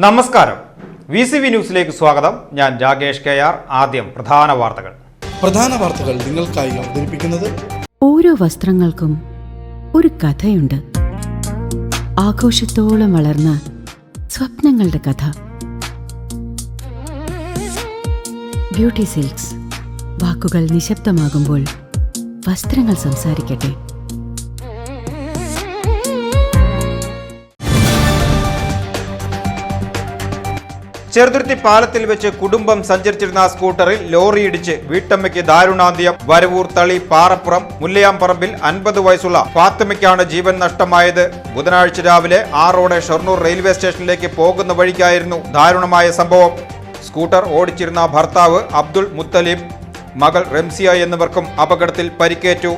നമസ്കാരം, VCV ന്യൂസിലേക്ക് സ്വാഗതം. ഞാൻ രാകേഷ് KR. ആദ്യം പ്രധാന വാർത്തകൾ നിങ്ങൾക്കായി അവതരിപ്പിക്കുന്നത് ഓരോ വസ്ത്രങ്ങൾക്കും ഒരു കഥയുണ്ട്. ആഘോഷത്തോളം വളർന്ന സ്വപ്നങ്ങളുടെ കഥ. Beauty silks. വാക്കുകൾ നിശബ്ദമാകുമ്പോൾ വസ്ത്രങ്ങൾ സംസാരിക്കട്ടെ. ചെറുതുരുത്തി പാലത്തിൽ വെച്ച് കുടുംബം സഞ്ചരിച്ചിരുന്ന സ്കൂട്ടറിൽ ലോറിയിടിച്ച് വീട്ടമ്മയ്ക്ക് ദാരുണാന്ത്യം. വരവൂർ തളി പാറപ്പുറം മുല്ലയാംപറമ്പിൽ 50 വയസ്സുള്ള ഫാത്തിമയ്ക്കാണ് ജീവൻ നഷ്ടമായത്. ബുധനാഴ്ച രാവിലെ 6 ഷൊർണൂർ റെയിൽവേ സ്റ്റേഷനിലേക്ക് പോകുന്ന വഴിക്കായിരുന്നു ദാരുണമായ സംഭവം. സ്കൂട്ടർ ഓടിച്ചിരുന്ന ഭർത്താവ് അബ്ദുൾ മുത്തലിബ്, മകൾ റംസിയ എന്നിവർക്കും അപകടത്തിൽ പരിക്കേറ്റു.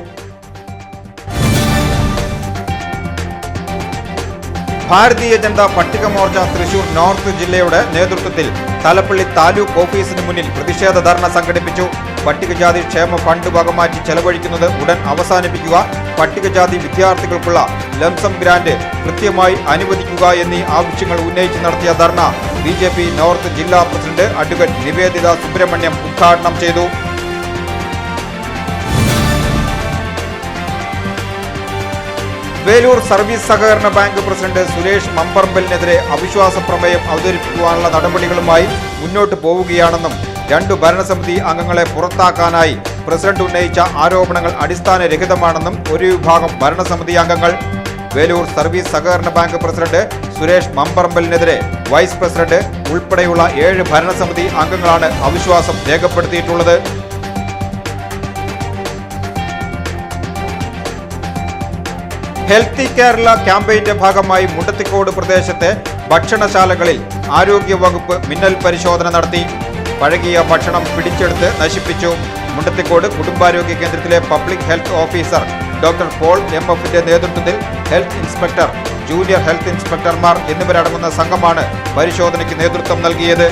ഭാരതീയ ജനതാ പട്ടിക മോർച്ച തൃശൂർ നോർത്ത് ജില്ലയുടെ നേതൃത്വത്തിൽ തലപ്പള്ളി താലൂക്ക് ഓഫീസിന് മുന്നിൽ പ്രതിഷേധ ധർണ സംഘടിപ്പിച്ചു. പട്ടികജാതി ക്ഷേമ ഫണ്ട് വകമാറ്റി ചെലവഴിക്കുന്നത് ഉടൻ അവസാനിപ്പിക്കുക, പട്ടികജാതി വിദ്യാർത്ഥികൾക്കുള്ള ലംസം ഗ്രാന്റ് കൃത്യമായി അനുവദിക്കുക എന്നീ ആവശ്യങ്ങൾ ഉന്നയിച്ച് നടത്തിയ ധർണ BJP നോർത്ത് ജില്ലാ പ്രസിഡന്റ് അഡ്വക്കേറ്റ് നിവേദിത സുബ്രഹ്മണ്യം ഉദ്ഘാടനം ചെയ്തു. വേലൂർ സർവീസ് സഹകരണ ബാങ്ക് പ്രസിഡന്റ് സുരേഷ് മമ്പറമ്പലിനെതിരെ അവിശ്വാസ പ്രമേയം അവതരിപ്പിക്കുവാനുള്ള നടപടികളുമായി മുന്നോട്ട് പോവുകയാണെന്നും 2 ഭരണസമിതി അംഗങ്ങളെ പുറത്താക്കാനായി പ്രസിഡന്റ് ഉന്നയിച്ച ആരോപണങ്ങൾ അടിസ്ഥാനരഹിതമാണെന്നും ഒരു വിഭാഗം ഭരണസമിതി അംഗങ്ങൾ. വേലൂർ സർവീസ് സഹകരണ ബാങ്ക് പ്രസിഡന്റ് സുരേഷ് മമ്പറമ്പലിനെതിരെ വൈസ് പ്രസിഡന്റ് ഉൾപ്പെടെയുള്ള 7 ഭരണസമിതി അംഗങ്ങളാണ് അവിശ്വാസം രേഖപ്പെടുത്തിയിട്ടുള്ളത്. ഹെൽത്തി കേരള ക്യാമ്പയിന്റെ ഭാഗമായി മുണ്ടത്തിക്കോട് പ്രദേശത്തെ ഭക്ഷണശാലകളിൽ ആരോഗ്യവകുപ്പ് മിന്നൽ പരിശോധന നടത്തി. പഴകിയ ഭക്ഷണം പിടിച്ചെടുത്ത് നശിപ്പിച്ചു. മുണ്ടത്തിക്കോട് കുടുംബാരോഗ്യ കേന്ദ്രത്തിലെ public health officer doctor Paul MFന്റെ നേതൃത്വത്തിൽ ഹെൽത്ത് ഇൻസ്പെക്ടർ, ജൂനിയർ ഹെൽത്ത് ഇൻസ്പെക്ടർമാർ എന്നിവരടങ്ങുന്ന സംഘമാണ് പരിശോധനയ്ക്ക് നേതൃത്വം നൽകിയത്.